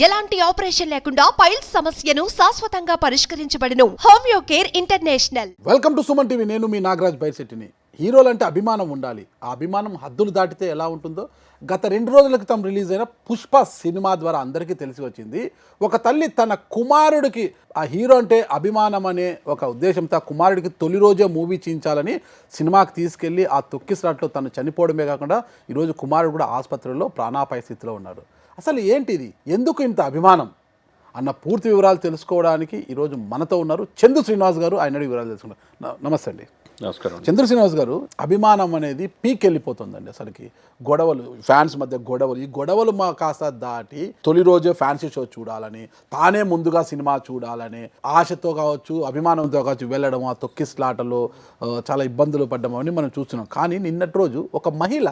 ఎలాంటి ఆపరేషన్ లేకుండా పైల్స్ సమస్యను శాశ్వతంగా పరిష్కరించబడును. Homeo care international. Welcome to Suman TV. నేను మీ నాగరాజ్ బైర్శెట్టిని. హీరోలంటే అభిమానం ఉండాలి. ఆ అభిమానం హద్దులు దాటితే ఎలా ఉంటుందో గత 2 రోజుల క్రితం రిలీజ్ అయిన పుష్ప సినిమా ద్వారా అందరికీ తెలిసి వచ్చింది. ఒక తల్లి తన కుమారుడికి ఆ హీరో అంటే అభిమానం అనే ఒక ఉద్దేశంతో ఆ కుమారుడికి తొలి రోజే మూవీ చేయించాలని సినిమాకి తీసుకెళ్ళి ఆ తొక్కిసలాట్లో తను చనిపోవడమే కాకుండా ఈరోజు కుమారుడు కూడా ఆసుపత్రిలో ప్రాణాపాయ స్థితిలో ఉన్నారు. అసలు ఏంటిది, ఎందుకు ఇంత అభిమానం అన్న పూర్తి వివరాలు తెలుసుకోవడానికి ఈరోజు మనతో ఉన్నారు చంద్రు శ్రీనివాస్ గారు. ఆయన వివరాలు తెలుసుకున్నారు. నమస్తే అండి. నమస్కారం. చంద్ర శ్రీనివాస్ గారు, అభిమానం అనేది పీక్ వెళ్ళిపోతుందండి. అసలుకి గొడవలు, ఫ్యాన్స్ మధ్య గొడవలు, ఈ గొడవలు మా కాస్త దాటి తొలి రోజే ఫ్యాన్సీ షో చూడాలని, తానే ముందుగా సినిమా చూడాలని ఆశతో కావచ్చు, అభిమానంతో కావచ్చు వెళ్ళడం, ఆ తొక్కిస్లాటలో చాలా ఇబ్బందులు పడ్డం అని మనం చూస్తున్నాం. కానీ నిన్నటి రోజు ఒక మహిళ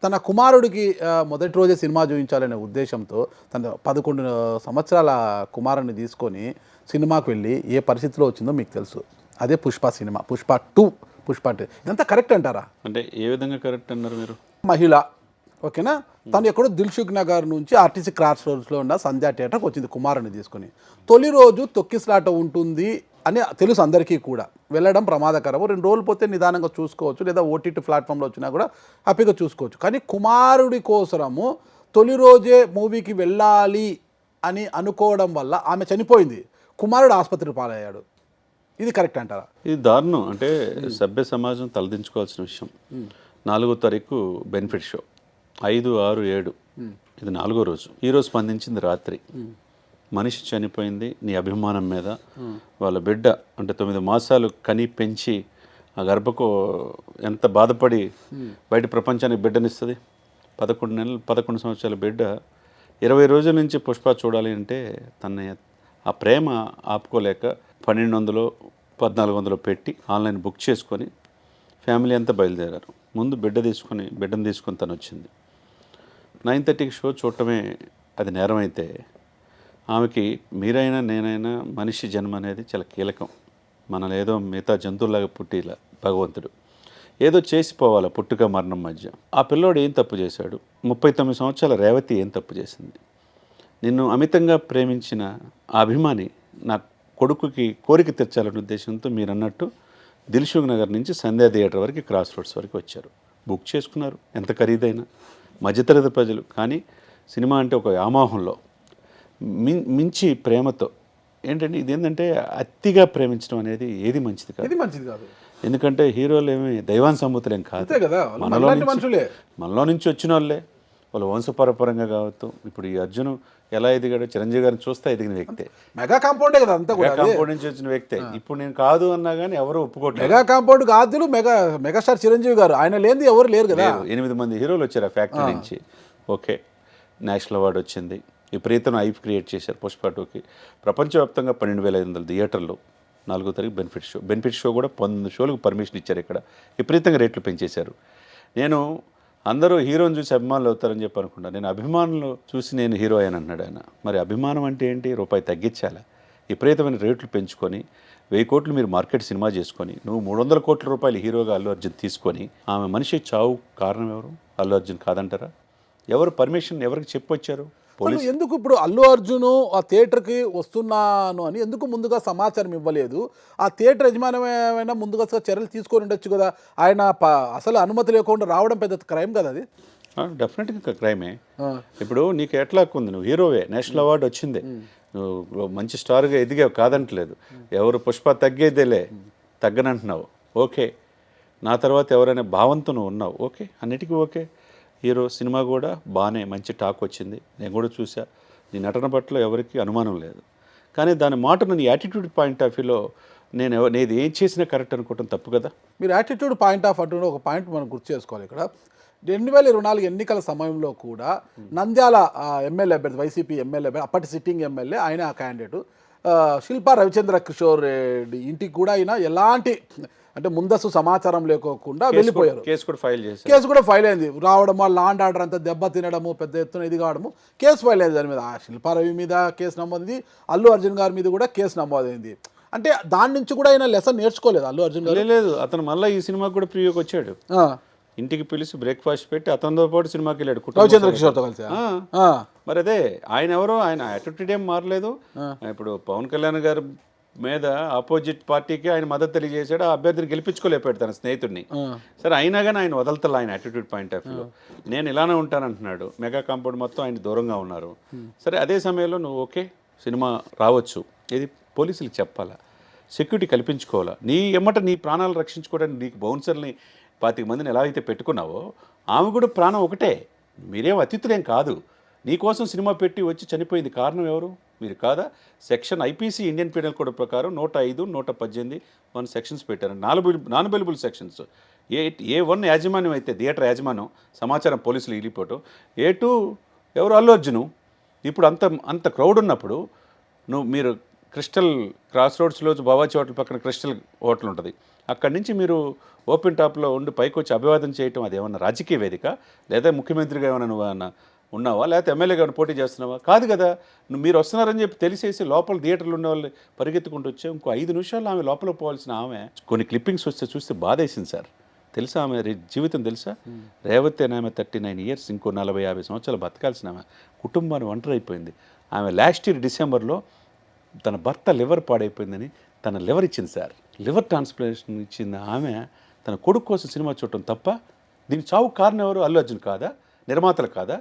తన కుమారుడికి మొదటి రోజే సినిమా చూపించాలనే ఉద్దేశంతో తన 11 సంవత్సరాల కుమారుడిని తీసుకొని సినిమాకు వెళ్ళి ఏ పరిస్థితిలో వచ్చిందో మీకు తెలుసు. అదే పుష్ప సినిమా, పుష్ప 2, పుష్ప 2. ఇదంతా కరెక్ట్ అంటారా? అంటే ఏ విధంగా కరెక్ట్ అన్నారు మీరు? మహిళ ఓకేనా, తను ఎక్కడో దిల్సుఖ్ నగర్ నుంచి ఆర్టీసీ క్రాస్ రోడ్స్లో ఉన్న సంధ్యా థియేటర్కి వచ్చింది కుమారుని తీసుకొని. తొలి రోజు తొక్కిసలాట ఉంటుంది అని తెలుసు అందరికీ కూడా. వెళ్ళడం ప్రమాదకరము, 2 రోజులు పోతే నిదానంగా చూసుకోవచ్చు, లేదా ఓటీటీ ప్లాట్ఫామ్లో వచ్చినా కూడా హ్యాపీగా చూసుకోవచ్చు. కానీ కుమారుడి కోసము తొలి రోజే మూవీకి వెళ్ళాలి అని అనుకోవడం వల్ల ఆమె చనిపోయింది, కుమారుడు ఆసుపత్రి పాలయ్యాడు. ఇది కరెక్ట్ అంటారా? ఇది దారుణం. అంటే సభ్య సమాజం తలదించుకోవాల్సిన విషయం. 4వ తారీఖు బెనిఫిట్ షో, 5, 6, 7 ఇది 4వ రోజు. ఈరోజు స్పందించింది రాత్రి. మనిషి చనిపోయింది నీ అభిమానం మీద. వాళ్ళ బిడ్డ అంటే 9 మాసాలు కని పెంచి ఆ గర్భకు ఎంత బాధపడి బయట ప్రపంచానికి బిడ్డనిస్తుంది. 11 నెలలు 11 సంవత్సరాల బిడ్డ 20 రోజుల నుంచి పుష్ప చూడాలి అంటే తన ఆ ప్రేమ ఆపుకోలేక 1200, 1400 పెట్టి ఆన్లైన్ బుక్ చేసుకొని ఫ్యామిలీ అంతా బయలుదేరారు. ముందు బిడ్డను తీసుకొని తను వచ్చింది. 9:30కి షో చూడటమే అది నేరం అయితే, ఆమెకి మీరైనా నేనైనా మనిషి జన్మ అనేది చాలా కీలకం. మనం ఏదో మిగతా జంతువులాగా పుట్టిలా భగవంతుడు ఏదో చేసిపోవాలి పుట్టుక మరణం మధ్య. ఆ పిల్లోడు ఏం తప్పు చేశాడు? 39 సంవత్సరాల రేవతి ఏం తప్పు చేసింది? నిన్ను అమితంగా ప్రేమించిన ఆ అభిమాని నా కొడుకుకి కోరిక తెచ్చాలనే ఉద్దేశంతో మీరు అన్నట్టు దిల్సుఖ్ నగర్ నుంచి సంధ్యా థియేటర్ వరకు, క్రాస్ రోడ్స్ వరకు వచ్చారు. బుక్ చేసుకున్నారు, ఎంత ఖరీదైనా, మధ్యతరగతి ప్రజలు. కానీ సినిమా అంటే ఒక వ్యామోహంలో మించి ప్రేమతో ఏంటంటే ఇదేంటంటే అతిగా ప్రేమించడం అనేది ఏది మంచిది కాదు. ఎందుకంటే హీరోలు ఏమి దైవాన్ సంబూతులేం కాదు, మనలో నుంచి వచ్చిన వాళ్ళే. వాళ్ళు వంశపరపరంగా కావచ్చు. ఇప్పుడు ఈ అర్జున్ ఎలా ఎదిగాడో చిరంజీవి గారిని చూస్తే ఎదిగిన వ్యక్తే. మెగా కాంపౌండే కదా, అంతా మెగా కాంపౌండ్ నుంచి వచ్చిన వ్యక్తే. ఇప్పుడు నేను కాదు అన్నా కానీ ఎవరు ఒప్పుకోవట్లేదు. మెగా కాంపౌండ్ కాదులు మెగాస్టార్ చిరంజీవి గారు, ఆయన లేనిది ఎవరు లేరు కదా. 8 మంది హీరోలు వచ్చారు ఆ ఫ్యాక్టరీ నుంచి. ఓకే, నేషనల్ అవార్డు వచ్చింది. విపరీతం ఐప్ క్రియేట్ చేశారు పుష్ప 2కి. ప్రపంచవ్యాప్తంగా 12,500 థియేటర్లు. 4వ తారీఖు బెనిఫిట్ షో కూడా 19 షోలకు పర్మిషన్ ఇచ్చారు. ఇక్కడ విపరీతంగా రేట్లు పెంచేశారు. నేను అందరూ హీరోని చూసి అభిమానులు అవుతారని చెప్పి అనుకుంటా. నేను అభిమానులు చూసి నేను హీరో అయ్యాను అన్నాడు ఆయన. మరి అభిమానం అంటే ఏంటి? రూపాయి తగ్గించాలా? విపరీతమైన రేట్లు పెంచుకొని 1000 కోట్లు మీరు మార్కెట్ సినిమా చేసుకొని నువ్వు 300 కోట్ల రూపాయలు హీరోగా అల్లు అర్జున్ తీసుకొని ఆమె మనిషి చావు కారణం ఎవరు? అల్లు అర్జున్ కాదంటారా? ఎవరు పర్మిషన్ ఎవరికి చెప్పొచ్చారు? ఎందుకు ఇప్పుడు అల్లు అర్జున్ ఆ థియేటర్కి వస్తున్నాను అని ఎందుకు ముందుగా సమాచారం ఇవ్వలేదు? ఆ థియేటర్ యజమానమైనా ముందుగా చర్యలు తీసుకొని ఉండొచ్చు కదా. ఆయన అసలు అనుమతి లేకుండా రావడం పెద్ద క్రైమ్ కదా అది. డెఫినెట్గా క్రైమే. ఇప్పుడు నీకు ఎట్లా ఉంది, నువ్వు హీరోవే, నేషనల్ అవార్డు వచ్చింది, నువ్వు మంచి స్టార్గా ఎదిగావు, కాదంటలేదు. ఎవరు పుష్ప తగ్గేదేలే, తగ్గనంటున్నావు. ఓకే, నా తర్వాత ఎవరైనా భావంతో నువ్వు ఉన్నావు. ఓకే, అన్నిటికీ ఓకే. హీరో సినిమా కూడా బాగానే మంచి టాక్ వచ్చింది, నేను కూడా చూసా. నీ నటన పట్ల ఎవరికి అనుమానం లేదు. కానీ దాని మాటను నీ యాటిట్యూడ్ పాయింట్ ఆఫ్ వ్యూలో నేను ఏం చేసినా కరెక్ట్ అనుకోవటం తప్పు కదా. మీరు యాటిట్యూడ్ పాయింట్ ఆఫ్ వ్యూ ఒక పాయింట్ మనం గుర్తు చేసుకోవాలి. ఇక్కడ 2024 ఎన్నికల సమయంలో కూడా నంద్యాల ఎమ్మెల్యే అభ్యర్థి, వైసీపీ ఎమ్మెల్యే అభ్యర్థి, అప్పటి సిట్టింగ్ ఎమ్మెల్యే, ఆయన ఆ క్యాండిడేటు శిల్పా రవిచంద్ర కిషోర్ రెడ్డి ఇంటికి కూడా ఆయన ఎలాంటి అంటే ముందస్తు సమాచారం లేకోకుండా వెళ్ళిపోయారు. కేసు కూడా ఫైల్ అయింది. రావడము, లాండ్ ఆర్డర్ అంతా దెబ్బ తినడము, పెద్ద ఎత్తున ఇది కావడము, కేసు ఫైల్ అయింది. దాని మీద శిల్పారవి మీద కేసు నమోదైంది, అల్లు అర్జున్ గారి మీద కూడా కేసు నమోదైంది. అంటే దాని నుంచి కూడా ఆయన లెసన్ నేర్చుకోలేదు అల్లు అర్జున్ గారు. లేదు, అతను మళ్ళీ ఈ సినిమాకి కూడా ప్రివ్యూకి వచ్చాడు. ఇంటికి పిలిచి బ్రేక్ఫాస్ట్ పెట్టి అతనితో పాటు సినిమాకి వెళ్ళాడు రవిచంద్ర కిషోర్తో కలిసి. మరి అదే ఆయన ఎవరో ఆయన యాటిట్యూడ్ ఏం మారలేదు. ఇప్పుడు పవన్ కళ్యాణ్ గారు మీద ఆపోజిట్ పార్టీకి ఆయన మద్దతు తెలియజేశాడు, ఆ అభ్యర్థిని గెలిపించుకోలేపాడు తన స్నేహితుడిని. సరే అయినా కానీ ఆయన వదలతల ఆయన యాటిట్యూడ్ పాయింట్ ఆఫ్ వ్యూలో నేను ఇలానే ఉంటానంటున్నాడు. మెగా కాంపౌండ్ మొత్తం ఆయన దూరంగా ఉన్నారు. సరే అదే సమయంలో నువ్వు ఓకే సినిమా రావచ్చు, ఇది పోలీసులకు చెప్పాలా, సెక్యూరిటీ కల్పించుకోవాలా, నీ ఎమ్మట నీ ప్రాణాలు రక్షించుకోవడానికి నీకు బౌన్సర్ని 25 మందిని ఎలా అయితే పెట్టుకున్నావో ఆమె కూడా ప్రాణం ఒకటే, మీరేం అతిథులేం కాదు. నీకోసం సినిమా పెట్టి వచ్చి చనిపోయింది కారణం ఎవరు? మీరు కాదా? Section IPC Indian penal code ప్రకారం 105, 118 1 సెక్షన్స్ పెట్టారు, నాన్ అవైలబుల్ సెక్షన్స్. A1 యాజమాన్యం అయితే థియేటర్ యాజమాన్యం సమాచారం పోలీసులు వెళ్ళిపోవటం, A2 ఎవరు అల్లు అర్జును. ఇప్పుడు అంత క్రౌడ్ ఉన్నప్పుడు మీరు క్రిస్టల్ క్రాస్ రోడ్స్లో బావాచి హోటల్ పక్కన క్రిస్టల్ హోటల్ ఉంటుంది, అక్కడి నుంచి మీరు ఓపెన్ టాప్లో ఉండి పైకి వచ్చి అభివాదం చేయటం అది ఏమన్నా రాజకీయ వేదిక, లేదా ముఖ్యమంత్రిగా ఏమైనా నువ్వు ఉన్నావా, లేకపోతే ఎమ్మెల్యేగా పోటీ చేస్తున్నావా? కాదు కదా. మీరు వస్తున్నారని చెప్పి తెలిసేసి లోపల థియేటర్లో ఉన్న వాళ్ళు పరిగెత్తుకుంటూ వచ్చే ఇంకో 5 నిమిషాలు ఆమె లోపల పోవాల్సిన ఆమె కొన్ని క్లిప్పింగ్స్ వస్తే చూస్తే బాధేసింది సార్. తెలుసా ఆమె జీవితం తెలుసా? రేవతి అని ఆమె 39 ఇయర్స్, ఇంకో 40-50 సంవత్సరాలు బతకాల్సిన ఆమె కుటుంబాన్ని ఒంటరి అయిపోయింది. ఆమె లాస్ట్ ఇయర్ డిసెంబర్లో తన భర్త లివర్ పాడైపోయిందని తన లివర్ ఇచ్చింది సార్. లివర్ ట్రాన్స్ప్లాంటేషన్ ఇచ్చింది ఆమె తన కొడుకు కోసం సినిమా చూడటం తప్ప. దీని చావు కారణం ఎవరు? అల్లు అర్జున్ కాదా? నిర్మాతలు కాదా?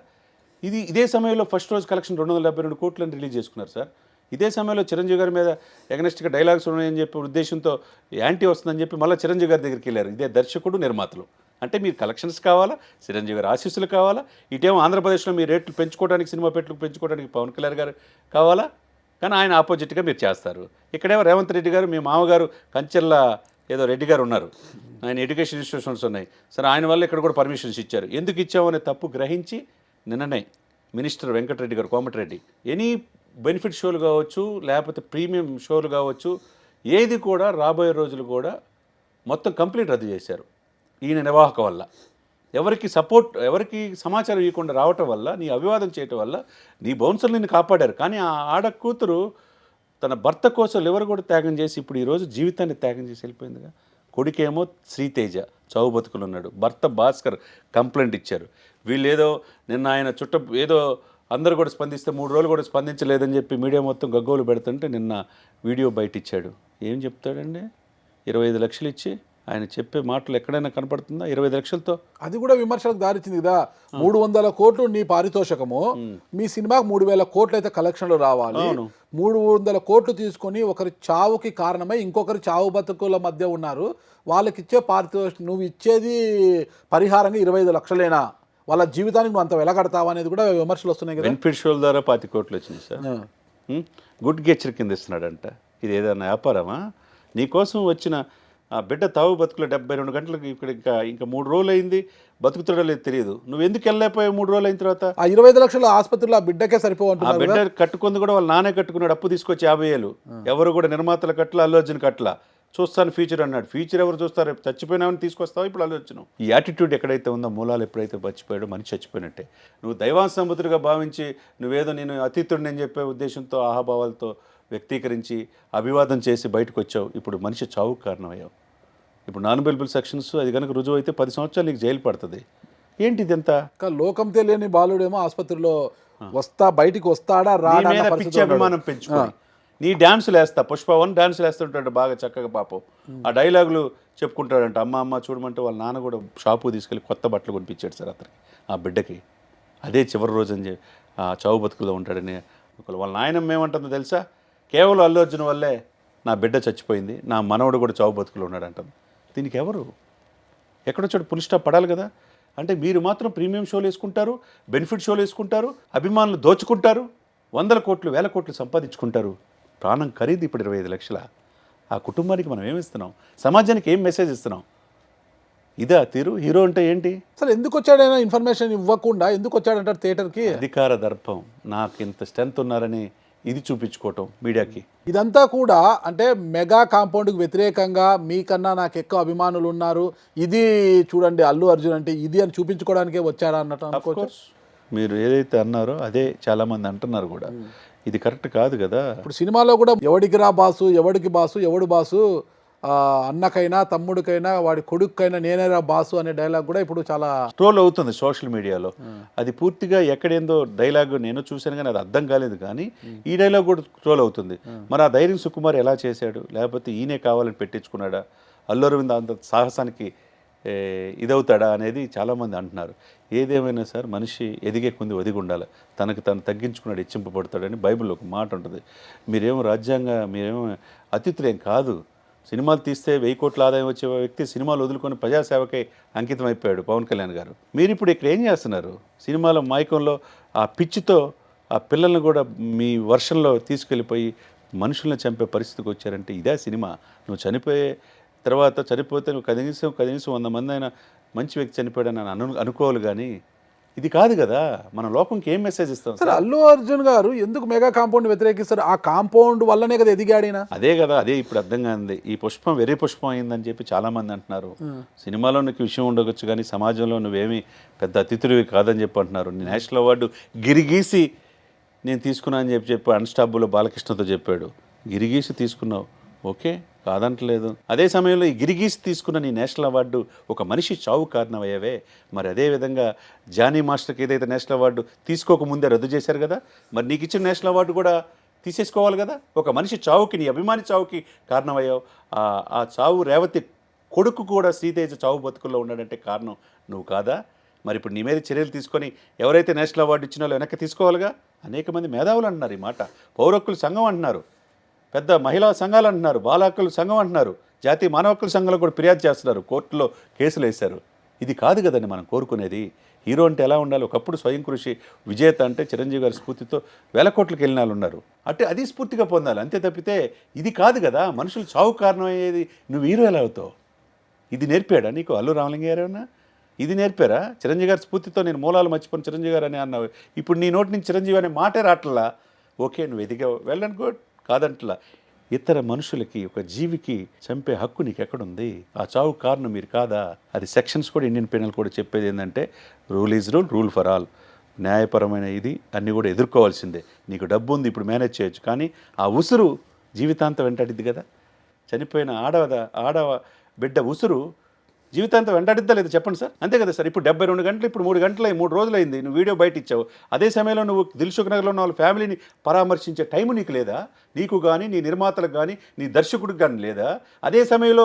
ఇదే సమయంలో ఫస్ట్ రోజు కలెక్షన్ 272 కోట్లని రిలీజ్ చేసుకున్నారు సార్. ఇదే సమయంలో చిరంజీవి గారి మీద ఎగనెస్ట్గా డైలాగ్స్ ఉన్నాయని చెప్పి ఉద్దేశంతో యాంటీ వస్తుందని చెప్పి మళ్ళీ చిరంజీవి గారి దగ్గరికి వెళ్ళారు. ఇదే దర్శకుడు నిర్మాతలు. అంటే మీరు కలెక్షన్స్ కావాలా, చిరంజీవి గారి ఆశీస్సులు కావాలా, ఇటేమో ఆంధ్రప్రదేశ్లో మీ రేట్లు పెంచుకోవడానికి, సినిమా పెంచుకోవడానికి పవన్ కళ్యాణ్ గారు కావాలా, కానీ ఆయన ఆపోజిట్గా మీరు చేస్తారు. ఇక్కడేమో రేవంత్ రెడ్డి గారు, మీ మామగారు కంచెర్ల ఏదో రెడ్డి గారు ఉన్నారు, ఆయన ఎడ్యుకేషన్ ఇన్స్టిట్యూషన్స్ ఉన్నాయి సరే, ఆయన వల్ల ఇక్కడ కూడా పర్మిషన్స్ ఇచ్చారు. ఎందుకు ఇచ్చామనే తప్పు గ్రహించి నిన్ననే మినిస్టర్ వెంకటరెడ్డి గారు, కోమటిరెడ్డి, ఎనీ బెనిఫిట్ షోలు కావచ్చు, లేకపోతే ప్రీమియం షోలు కావచ్చు, ఏది కూడా రాబోయే రోజులు కూడా మొత్తం కంప్లీట్ రద్దు చేశారు. ఈయన నిర్వాహక వల్ల ఎవరికి సమాచారం ఇవ్వకుండా రావటం వల్ల, నీ అభివాదం చేయటం వల్ల నీ బౌన్సర్లు నిన్ను కాపాడారు. కానీ ఆ ఆడ కూతురు తన భర్త కోసం లివర్ కూడా త్యాగం చేసి ఇప్పుడు ఈరోజు జీవితాన్ని త్యాగం చేసి వెళ్ళిపోయిందిగా. కొడుకేమో శ్రీతేజ చావు బతుకులు ఉన్నాడు, భర్త భాస్కర్ కంప్లైంట్ ఇచ్చారు. వీళ్ళు ఏదో నిన్న ఆయన ఏదో అందరూ కూడా స్పందిస్తే 3 రోజులు కూడా స్పందించలేదని చెప్పి మీడియా మొత్తం గగ్గోలు పెడుతుంటే నిన్న వీడియో బయట ఇచ్చాడు. ఏం చెప్తాడండి? 25 లక్షలు ఇచ్చి ఆయన చెప్పే మాటలు ఎక్కడైనా కనపడుతుందా? 25 లక్షలతో అది కూడా విమర్శలకు దారిచ్చింది కదా. 300 కోట్లు నీ పారితోషకము, మీ సినిమాకు 3000 కోట్లు అయితే కలెక్షన్లు రావాలి. 300 కోట్లు తీసుకొని ఒకరి చావుకి కారణమై ఇంకొకరి చావు బతుకుల మధ్య ఉన్నారు, వాళ్ళకి ఇచ్చే పారితోషికం నువ్వు ఇచ్చేది పరిహారంగా 25 లక్షలేనా? వాళ్ళ జీవితానికి నువ్వు అంత వెలగడతావా అనేది కూడా విమర్శలు వస్తున్నాయి కదా. బెనిఫిట్ షోల ద్వారా 25 కోట్లు వచ్చినాయి సార్. గుడ్ గెచ్చర్ కింద ఇస్తున్నాడంట. ఇది ఏదైనా వ్యాపారమా? నీకోసం వచ్చిన ఆ బిడ్డ తావు బతుకులు 72 గంటలకు ఇక్కడ ఇంకా 3 రోజులు అయింది, బతుకుతాడో లేదు తెలియదు. నువ్వు ఎందుకు వెళ్ళలేకపోయావు 3 రోజులు అయిన తర్వాత? ఆ 25 లక్షలు ఆసుపత్రిలో ఆ బిడ్డకే ఆ సరిపోవంటున్నారు. బిడ్డ కట్టుకుంది కూడా వాళ్ళ నానే కట్టుకున్నాడు, అప్పు తీసుకొచ్చి 50,000. ఎవరు కూడా నిర్మాతల కట్ల, అల్లు అర్జున్ కట్ల. చూస్తాను ఫ్యూచర్ అన్నాడు. ఫ్యూచర్ ఎవరు చూస్తారు? రేపు చచ్చిపోయినామని తీసుకొస్తావు. ఇప్పుడు అల్లు అర్జున్ ఈ యాటిట్యూడ్ ఎక్కడైతే ఉందో, మూలాలు ఎప్పుడైతే మర్చిపోయాడో మనిషి చచ్చిపోయినట్టే. నువ్వు దైవాసంబుతుడిగా భావించి నువ్వేదో నేను అతీతుడిని అని చెప్పే ఉద్దేశంతో ఆహాభావాలతో వ్యక్తీకరించి అభివాదం చేసి బయటకు వచ్చావు. ఇప్పుడు మనిషి చావుకు కారణమయ్యావు. ఇప్పుడు నాన్ అవైలబుల్ సెక్షన్స్ అది కనుక రుజువు అయితే 10 సంవత్సరాలు నీకు జైలు పడుతుంది. ఏంటి ఇదంతా? లోకం తెలియని బాలుడేమో ఆసుపత్రిలో బయటికి వస్తాడా రాడా నీ మీద పిచ్చి అభిమానం పెంచుకొని నీ డ్యాన్సులు వేస్తా, పుష్ప 1 డ్యాన్సులు వేస్తుంటాడు బాగా చక్కగా పాపం. ఆ డైలాగులు చెప్పుకుంటాడంట. అమ్మ చూడమంటే వాళ్ళ నాన్న కూడా షాపు తీసుకెళ్ళి కొత్త బట్టలు కొనిపించాడు సార్ అతనికి, ఆ బిడ్డకి. అదే చివరి రోజు అని చెప్పి ఆ చావు బతుకులో ఉంటాడని. వాళ్ళ నాయనమ్మ ఏమంటుందో తెలుసా? కేవలం అల్లు అర్జున్ వల్లే నా బిడ్డ చచ్చిపోయింది, నా మనవడు కూడా చావు బతుకులో ఉన్నాడు అంటుంది. దీనికి ఎవరు? ఎక్కడో చోటు పులి స్టాప్ పడాలి కదా. అంటే మీరు మాత్రం ప్రీమియం షోలు వేసుకుంటారు, బెనిఫిట్ షోలు వేసుకుంటారు, అభిమానులు దోచుకుంటారు, 100 కోట్లు 1000 కోట్లు సంపాదించుకుంటారు. ప్రాణం ఖరీదు ఇప్పుడు 25 లక్షల. ఆ కుటుంబానికి మనం ఏమిస్తున్నాం? సమాజానికి ఏం మెసేజ్ ఇస్తున్నాం? ఇదా తీరు? హీరో అంటే ఏంటి? అసలు ఎందుకు వచ్చాడైనా ఇన్ఫర్మేషన్ ఇవ్వకుండా ఎందుకు వచ్చాడంటారు థియేటర్కి? అధికార దర్పం. నాకు ఇంత స్ట్రెంత్ ఉన్నారని ఇది చూపించుకోవటం మీడియాకి. ఇదంతా కూడా అంటే మెగా కాంపౌండ్కి వ్యతిరేకంగా మీకన్నా నాకు ఎక్కువ అభిమానులు ఉన్నారు, ఇది చూడండి అల్లు అర్జున్ అంటే ఇది అని చూపించుకోవడానికే వచ్చాడా అన్నట్టు అనుకోవచ్చు. మీరు ఏదైతే అన్నారో అదే చాలామంది అంటున్నారు కూడా. ఇది కరెక్ట్ కాదు కదా. ఇప్పుడు సినిమాలో కూడా ఎవడికి రా బాసు, ఎవడికి బాసు, ఎవడు బాసు అన్నకైనా తమ్ముడికైనా వాడి కొడుకైనా నేనేరా బాసు అనే డైలాగ్ కూడా ఇప్పుడు చాలా ట్రోల్ అవుతుంది సోషల్ మీడియాలో. అది పూర్తిగా ఎక్కడేందో డైలాగ్ నేను చూశాను కానీ అది అర్థం కాలేదు, కానీ ఈ డైలాగ్ కూడా ట్రోల్ అవుతుంది. మరి ఆ ధైర్యం సుకుమార్ ఎలా చేశాడు? లేకపోతే ఈయనే కావాలని పెట్టించుకున్నాడా? అల్లు అరవింద్ అంత సాహసానికి ఇదవుతాడా అనేది చాలామంది అంటున్నారు. ఏదేమైనా సార్ మనిషి ఎదిగే కొంది ఒదిగి ఉండాలి, తనకు తను తగ్గించుకున్నాడు హెచ్చింపబడతాడని బైబిల్లో ఒక మాట ఉంటుంది. మీరేమో మీరేమో అతిథులేం కాదు. సినిమాలు తీస్తే 1000 కోట్ల ఆదాయం వచ్చే వ్యక్తి సినిమాలు వదులుకొని ప్రజాసేవకై అంకితం అయిపోయాడు పవన్ కళ్యాణ్ గారు. మీరు ఇప్పుడు ఇక్కడ ఏం చేస్తున్నారు? సినిమాల మైకంలో ఆ పిచ్చితో ఆ పిల్లల్ని కూడా మీ వర్షంలో తీసుకెళ్ళిపోయి మనుషుల్ని చంపే పరిస్థితికి వచ్చారంటే ఇదే సినిమా? నువ్వు చనిపోయే తర్వాత చనిపోతే నువ్వు కనీసం 100 మంది అయినా మంచి వ్యక్తి చనిపోయాడని అనుకోవాలి, కానీ ఇది కాదు కదా. మన లోకంకి ఏం మెసేజ్ ఇస్తాం సార్? అల్లు అర్జున్ గారు ఎందుకు మెగా కాంపౌండ్ వ్యతిరేకిస్తారు? ఆ కాంపౌండ్ వల్లనే కదా ఎదిగాడినా. అదే కదా, అదే ఇప్పుడు అర్థం కాంది. ఈ పుష్పం వెర్రి పుష్పం అయిందని చెప్పి చాలామంది అంటున్నారు. సినిమాలో నీకు విషయం ఉండవచ్చు కానీ సమాజంలో నువ్వేమీ పెద్ద అతిథుడివి కాదని చెప్పి అంటున్నారు. నేషనల్ అవార్డు గిరిగీసి నేను తీసుకున్నా అని చెప్పి అన్స్టాపుల్ బాలకృష్ణతో చెప్పాడు. గిరిగీసి తీసుకున్నావు, ఓకే, కాదంటలేదు. అదే సమయంలో ఈ గిరిగీసి తీసుకున్న నీ నేషనల్ అవార్డు ఒక మనిషి చావు కారణమయ్యావే. మరి అదేవిధంగా జానీ మాస్టర్కి ఏదైతే నేషనల్ అవార్డు తీసుకోకముందే రద్దు చేశారు కదా, మరి నీకు ఇచ్చిన నేషనల్ అవార్డు కూడా తీసేసుకోవాలి కదా. ఒక మనిషి చావుకి, నీ అభిమాని చావుకి కారణమయ్యావు. ఆ చావు రేవతి కొడుకు కూడా శ్రీతేజ చావు బతుకుల్లో ఉన్నాడంటే కారణం నువ్వు కాదా? మరి ఇప్పుడు నీ మీద చర్యలు తీసుకొని ఎవరైతే నేషనల్ అవార్డు ఇచ్చినా వెనక్కి తీసుకోవాలిగా. అనేక మంది మేధావులు అంటున్నారు ఈ మాట. పౌర హక్కుల సంఘం అంటున్నారు, పెద్ద మహిళా సంఘాలు అంటున్నారు, బాల హక్కుల సంఘం అంటున్నారు, జాతీయ మానవ హక్కుల సంఘంలో కూడా ఫిర్యాదు చేస్తున్నారు, కోర్టులో కేసులు వేశారు. ఇది కాదు కదండి మనం కోరుకునేది. హీరో అంటే ఎలా ఉండాలి? ఒకప్పుడు స్వయం కృషి విజేత అంటే చిరంజీవి గారి స్ఫూర్తితో 1000 కోట్లకు వెళ్ళిన వాళ్ళు ఉన్నారు. అంటే అది స్ఫూర్తిగా పొందాలి, అంతే తప్పితే ఇది కాదు కదా. మనుషులు చావు కారణమయ్యేది నువ్వు హీరో ఎలా అవుతావు? ఇది నేర్పాడా నీకు అల్లు రామలింగ గారు ఏమన్నా? ఇది నేర్పారా? చిరంజీవి గారి స్ఫూర్తితో నేను మూలాలు మర్చిపోయిన చిరంజీవి గారు అని అన్నావు. ఇప్పుడు నీ నోటి నుంచి చిరంజీవి అనే మాటే రావట్లా. ఓకే, నువ్వు ఎదిగావు, వెల్ అండ్ గుడ్, కాదంటలా. ఇతర మనుషులకి, ఒక జీవికి చంపే హక్కు నీకు ఎక్కడుంది? ఆ చావు కారణం మీరు కాదా? అది సెక్షన్స్ కూడా ఇండియన్ పీనల్ కూడా చెప్పేది ఏంటంటే rule is rule, rule for all. న్యాయపరమైన ఇది అన్నీ కూడా ఎదుర్కోవాల్సిందే. నీకు డబ్బు ఉంది, ఇప్పుడు మేనేజ్ చేయొచ్చు, కానీ ఆ ఉసురు జీవితాంతం వెంటాడిద్ది కదా. చనిపోయిన ఆడ బిడ్డ ఉసురు జీవితాంతం వెంటాడిద్దా లేదు చెప్పండి సార్? అంతే కదా సార్. ఇప్పుడు 72 గంటలు, ఇప్పుడు 3 గంటలు 3 రోజులైంది నువ్వు వీడియో బయట ఇచ్చావు. అదే సమయంలో నువ్వు దిల్సుఖ్ నగర్లో ఉన్న వాళ్ళ ఫ్యామిలీని పరామర్శించే టైము నీకు లేదా? నీకు కానీ, నీ నిర్మాతలకు కానీ, నీ దర్శకుడికి కానీ లేదా? అదే సమయంలో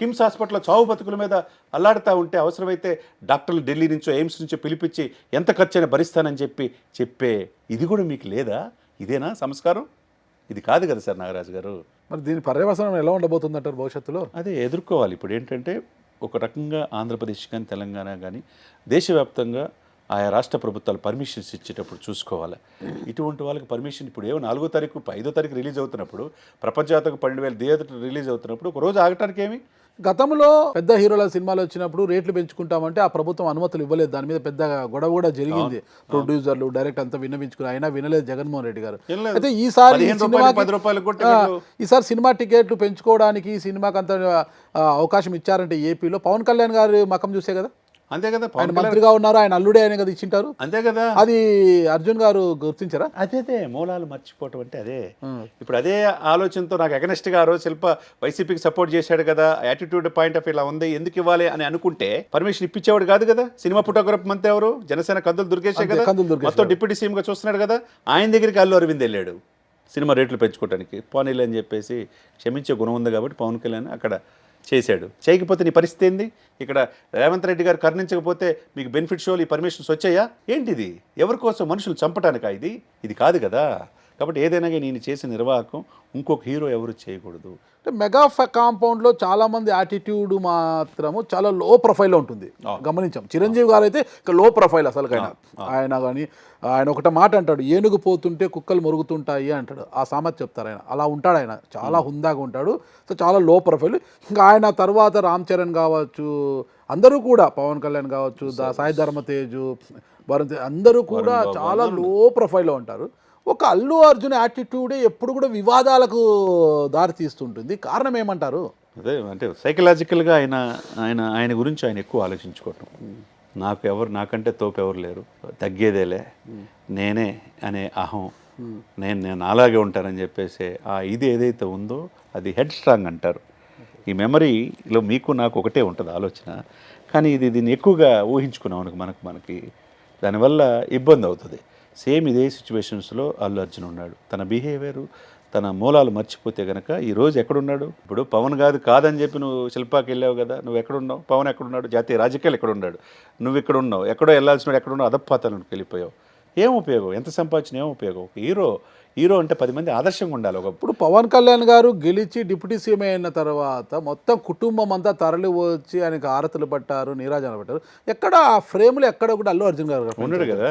కిమ్స్ హాస్పిటల్లో చావు బతుకుల మీద అల్లాడుతూ ఉంటే అవసరమైతే డాక్టర్లు ఢిల్లీ నుంచో ఎయిమ్స్ నుంచో పిలిపించి ఎంత ఖర్చైనా భరిస్తానని చెప్పే ఇది కూడా మీకు లేదా? ఇదేనా సంస్కారం? ఇది కాదు కదా సార్ నాగరాజు గారు. మరి దీని పర్యవసనం ఎలా ఉండబోతుంది అంటారు భవిష్యత్తులో? అదే ఎదుర్కోవాలి. ఇప్పుడు ఏంటంటే ఒక రకంగా ఆంధ్రప్రదేశ్ కానీ తెలంగాణ కానీ దేశవ్యాప్తంగా ఆయా రాష్ట్ర ప్రభుత్వాలు పర్మిషన్స్ ఇచ్చేటప్పుడు చూసుకోవాలి. ఇటువంటి వాళ్ళకి పర్మిషన్ ఇప్పుడు 4వ తారీఖు 5వ తారీఖు రిలీజ్ అవుతున్నప్పుడు, ప్రపంచవ్యాప్తంగా 12,000 థియేటర్ రిలీజ్ అవుతున్నప్పుడు ఒక రోజు ఆగటానికి ఏమి? గతంలో పెద్ద హీరోల సినిమాలు వచ్చినప్పుడు రేట్లు పెంచుకుంటామంటే ఆ ప్రభుత్వం అనుమతులు ఇవ్వలేదు. దాని మీద పెద్ద గొడవ కూడా జరిగింది. ప్రొడ్యూసర్లు డైరెక్ట్ అంతా విన్నవించుకుని అయినా వినలేదు జగన్మోహన్ రెడ్డి గారు. అయితే ఈసారి సినిమా టికెట్లు పెంచుకోవడానికి సినిమాకి అంత అవకాశం ఇచ్చారంటే ఏపీలో పవన్ కళ్యాణ్ గారు మకం చూసే కదా. అంతే కదా, ఆయన మంత్రిగా ఉన్నారు, ఆయన అల్లుడే ఆయన కదా ఇచ్చింటారు. అంతే కదా. అది అర్జున్ గారు గుర్తించారా? అదే మూలాలు మర్చిపోవటం అంటే అదే. ఇప్పుడు అదే ఆలోచనతో నాకు అగనెస్ట్గా ఆ రోజు శిల్ప వైసీపీకి సపోర్ట్ చేశాడు కదా, యాటిట్యూడ్ పాయింట్ ఆఫ్ ఇలా ఉంది, ఎందుకు ఇవ్వాలి అని అనుకుంటే పర్మిషన్ ఇప్పించేవాడు కాదు కదా. సినిమా ఫోటోగ్రాఫ్ మంత్రి ఎవరు? జనసేన కందులు దుర్గేశే కదా, మొత్తం డిప్యూటీ సీఎంగా చూస్తున్నాడు కదా. ఆయన దగ్గరికి అల్లు అరవింద్ వెళ్ళాడు సినిమా రేట్లు పెంచుకోవడానికి. పోనీలే అని చెప్పేసి క్షమించే గుణం ఉంది కాబట్టి పవన్ కళ్యాణ్ అక్కడ చేశాడు. చేయకపోతే నీ పరిస్థితి ఏంది? ఇక్కడ రేవంత్ రెడ్డి గారు కరుణించకపోతే మీకు బెనిఫిట్ షోలు ఈ పర్మిషన్స్ వచ్చాయా? ఏంటిది? ఎవరి కోసం? మనుషులు చంపటానికా ఇది కాదు కదా. కాబట్టి ఏదైనా నేను చేసిన నిర్వాహకం ఇంకొక హీరో ఎవరు చేయకూడదు. మెగా కాంపౌండ్లో చాలామంది యాటిట్యూడ్ మాత్రము చాలా లో ప్రొఫైల్లో ఉంటుంది, గమనించాం. చిరంజీవి గారు అయితే లో ప్రొఫైల్ అసలుకైనా. ఆయన కానీ ఆయన ఒకట మాట అంటాడు, ఏనుగు పోతుంటే కుక్కలు మురుగుతుంటాయి అంటాడు. ఆ సామెత చెప్తారు ఆయన. అలా ఉంటాడు ఆయన, చాలా హుందాగా ఉంటాడు. సో చాలా లో ప్రొఫైల్. ఇంకా ఆయన తర్వాత రామ్ చరణ్ కావచ్చు, అందరూ కూడా, పవన్ కళ్యాణ్ కావచ్చు, సాయి ధర్మ తేజు, వరుణ్ తేజ్, అందరూ కూడా చాలా లో ప్రొఫైల్లో ఉంటారు. ఒక అల్లు అర్జున్ యాటిట్యూడే ఎప్పుడు కూడా వివాదాలకు దారి తీస్తుంటుంది. కారణం ఏమంటారు? అదే అంటే సైకలాజికల్గా ఆయన గురించి ఆయన ఎక్కువ ఆలోచించుకోవటం. నాకంటే తోపు ఎవరు లేరు, తగ్గేదేలే, నేనే అనే అహం, నేను అలాగే ఉంటానని చెప్పేసి ఇది ఏదైతే ఉందో అది హెడ్ స్ట్రాంగ్ అంటారు. ఈ మెమరీలో మీకు నాకు ఒకటే ఉంటుంది ఆలోచన, కానీ దీన్ని ఎక్కువగా ఊహించుకున్నాం మనకి దానివల్ల ఇబ్బంది అవుతుంది. సేమ్ ఇదే సిచ్యువేషన్స్లో అల్లు అర్జున్ ఉన్నాడు. తన బిహేవియర్, తన మూలాలు మర్చిపోతే కనుక ఈరోజు ఎక్కడున్నాడు? ఇప్పుడు పవన్ కాదని చెప్పి నువ్వు శిల్పాకి వెళ్ళావు కదా, నువ్వు ఎక్కడున్నావు? పవన్ ఎక్కడున్నాడు? జాతీయ రాజకీయాలు ఎక్కడున్నాడు? నువ్వు ఇక్కడ ఉన్నావు, ఎక్కడో వెళ్ళాల్సిన ఎక్కడున్నావు? అధపాతాలకు వెళ్ళిపోయావు. ఏం ఉపయోగం? ఎంత సంపాదించిన ఏం ఉపయోగం? హీరో అంటే 10 మంది ఆదర్శంగా ఉండాలి. ఇప్పుడు పవన్ కళ్యాణ్ గారు గెలిచి డిప్యూటీ సీఎం అయిన తర్వాత మొత్తం కుటుంబం అంతా తరలి వచ్చి ఆయనకు ఆరతులు పట్టారు, నీరాజనాలు పట్టారు. ఎక్కడ ఆ ఫ్రేమ్లో ఎక్కడ కూడా అల్లు అర్జున్ గారు ఉన్నాడు కదా.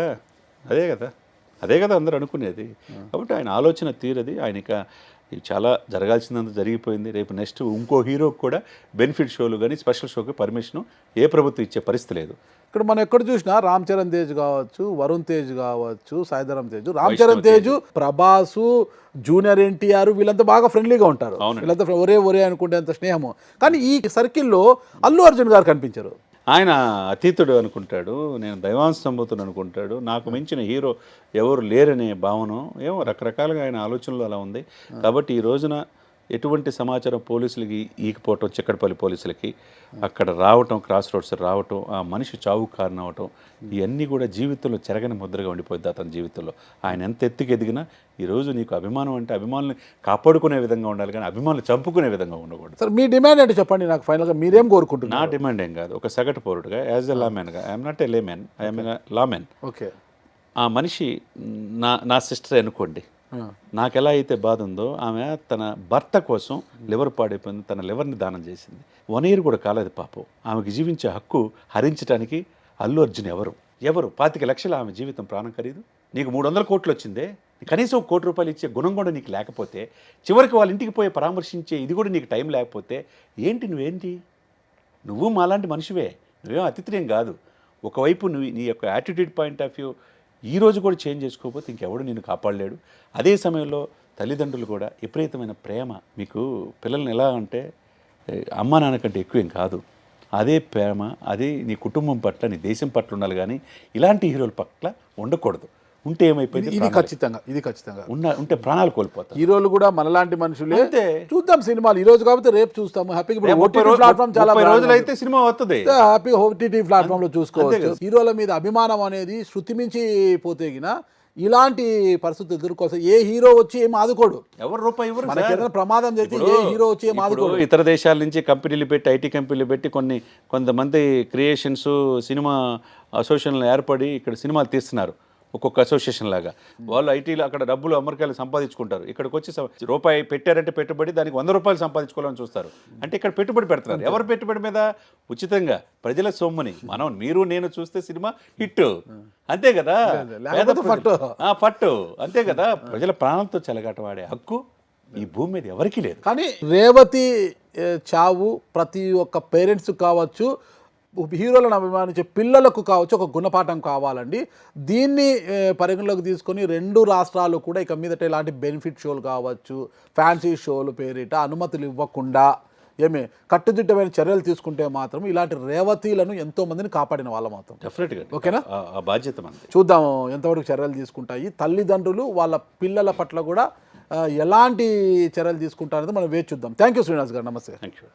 అదే కదా అందరూ అనుకునేది. కాబట్టి ఆయన ఆలోచన తీరది. ఆయనకి చాలా జరగాల్సిందంత జరిగిపోయింది. రేపు నెక్స్ట్ ఇంకో హీరోకి కూడా బెనిఫిట్ షోలు కానీ స్పెషల్ షోకి పర్మిషన్ ఏ ప్రభుత్వం ఇచ్చే పరిస్థితి లేదు. ఇక్కడ మనం ఎక్కడ చూసినా రామ్ చరణ్ తేజ్ కావచ్చు, వరుణ్ తేజ్ కావచ్చు, సాయిధరం తేజ్, రామ్ చరణ్ తేజ్, ప్రభాసు, జూనియర్ ఎన్టీఆర్ వీళ్ళంతా బాగా ఫ్రెండ్లీగా ఉంటారు. వీళ్ళంతా ఒరే అనుకుంటే అంత స్నేహము. కానీ ఈ సర్కిల్లో అల్లు అర్జున్ గారు కనిపించారు. ఆయన అతీతుడు అనుకుంటాడు, నేను దైవాంశంబోతుడు అనుకుంటాడు, నాకు మించిన హీరో ఎవరు లేరనే భావన ఏమో రకరకాలుగా ఆయన ఆలోచనలు అలా ఉంది. కాబట్టి ఈ రోజున ఎటువంటి సమాచారం పోలీసులకి ఈకపోవటం, చిక్కడపల్లి పోలీసులకి అక్కడ రావటం, క్రాస్ రోడ్స్ రావటం, ఆ మనిషి చావుకు కారణం అవటం, ఇవన్నీ కూడా జీవితంలో చెరగని ముద్రగా ఉండిపోద్ది అతని జీవితంలో. ఆయన ఎంత ఎత్తుకు ఎదిగినా ఈరోజు నీకు అభిమానం అంటే అభిమానులు కాపాడుకునే విధంగా ఉండాలి, కానీ అభిమానులు చంపుకునే విధంగా ఉండకూడదు. సార్ మీ డిమాండ్ ఏంటి చెప్పండి నాకు ఫైనల్గా, మీరేం కోరుకుంటున్నారు? నా డిమాండ్ ఏం కాదు, ఒక సగటు పౌరుడుగా as a layman, I'm not a layman, I'm a layman. Okay, ఆ మనిషి నా సిస్టర్ అనుకోండి, నాకు ఎలా అయితే బాధ ఉందో, ఆమె తన భర్త కోసం లివర్ పాడైపోయింది, తన లివర్ని దానం చేసింది. 1 year కూడా కాలేదు పాపం. ఆమెకి జీవించే హక్కు హరించడానికి అల్లు అర్జున్ ఎవరు 25 లక్షలు ఆమె జీవితం ప్రాణం ఖరీదు. నీకు 300 కోట్లు వచ్చిందే, కనీసం 1 కోటి రూపాయలు ఇచ్చే గుణం కూడా నీకు లేకపోతే, చివరికి వాళ్ళ ఇంటికి పోయి పరామర్శించే ఇది కూడా నీకు టైం లేకపోతే నువ్వు మాలాంటి మనిషివే, నువ్వేం అతిథినేం కాదు. ఒకవైపు నీ యొక్క యాటిట్యూడ్ పాయింట్ ఆఫ్ వ్యూ ఈ రోజు కూడా చేంజ్ చేసుకోకపోతే ఇంకెవడు నిన్ను కాపాడలేడు. అదే సమయంలో తల్లిదండ్రులు కూడా విపరీతమైన ప్రేమ, మీకు పిల్లల్ని ఎలా అంటే అమ్మా నాన్న కంటే ఎక్కువేం కాదు, అదే ప్రేమ, అదే నీ కుటుంబం పట్ల, నీ దేశం పట్ల ఉండాలి, కానీ ఇలాంటి హీరోల పట్ల ఉండకూడదు. ఉంటే ఏమైపోయింది? ఇది ఖచ్చితంగా ఉంటే ప్రాణాలు కోల్పోతారు. హీరోలు కూడా మనలాంటి మనుషులే. చూద్దాం సినిమాలు ఈ రోజు కాబట్టి రేపు చూస్తాము హ్యాపీగా. ప్లాట్ఫామ్ చాలా రోజులు అయితే సినిమా వస్తుంది, హ్యాపీగా ఓటీటీ ప్లాట్ఫామ్ లో చూసుకోవచ్చు. హీరోల మీద అభిమానం అనేది శృతి మించి పోతేగిన ఇలాంటి పరిస్థితులు ఎదుర్కోసం ఏ హీరో వచ్చి ఏం ఆదుకోడు, ఎవరు రూపాయి ఇవ్వరు. మనకి ఏదైనా ప్రమాదం చేస్తే ఏ హీరో వచ్చి ఏం ఆదుకోడు. ఇతర దేశాల నుంచి కంపెనీలు పెట్టి, ఐటీ కంపెనీలు పెట్టి కొంతమంది క్రియేషన్స్, సినిమా అసోసియేషన్లు ఏర్పడి ఇక్కడ సినిమాలు తీస్తున్నారు. ఒక్కొక్క అసోసియేషన్ లాగా వాళ్ళు ఐటీలో అక్కడ డబ్బులు అమెరికాలో సంపాదించుకుంటారు. ఇక్కడికి వచ్చి రూపాయి పెట్టారంటే పెట్టుబడి, దానికి 100 రూపాయలు సంపాదించుకోవాలని చూస్తారు. అంటే ఇక్కడ పెట్టుబడి పెడుతున్నారు. ఎవరు పెట్టుబడి మీద? ఉచితంగా ప్రజల సొమ్ముని మీరు నేను చూస్తే సినిమా హిట్, అంతే కదా, పట్టు అంతే కదా. ప్రజల ప్రాణంతో చెలగాటవాడే హక్కు ఈ భూమి మీద ఎవరికీ లేదు. కానీ రేవతి చావు ప్రతి ఒక్క పేరెంట్స్ కావచ్చు, హీరోలను అభిమానించే పిల్లలకు కావచ్చు ఒక గుణపాఠం కావాలండి. దీన్ని పరిగణలోకి తీసుకొని 2 రాష్ట్రాలు కూడా ఇక మీదట ఇలాంటి బెనిఫిట్ షోలు కావచ్చు, ఫ్యాన్సీ షోలు పేరిట అనుమతులు ఇవ్వకుండా కట్టుదిట్టమైన చర్యలు తీసుకుంటే మాత్రం ఇలాంటి రేవతీలను ఎంతో మందిని కాపాడిన వాళ్ళ మాత్రం డెఫినెట్గా. ఓకేనా, ఆ బాధ్యత మనది. చూద్దాం ఎంతవరకు చర్యలు తీసుకుంటాయి తల్లిదండ్రులు, వాళ్ళ పిల్లల పట్ల కూడా ఎలాంటి చర్యలు తీసుకుంటారనేది మనం వేచి చూద్దాం. థ్యాంక్ యూ శ్రీనివాస్ గారు, నమస్తే. Thank you.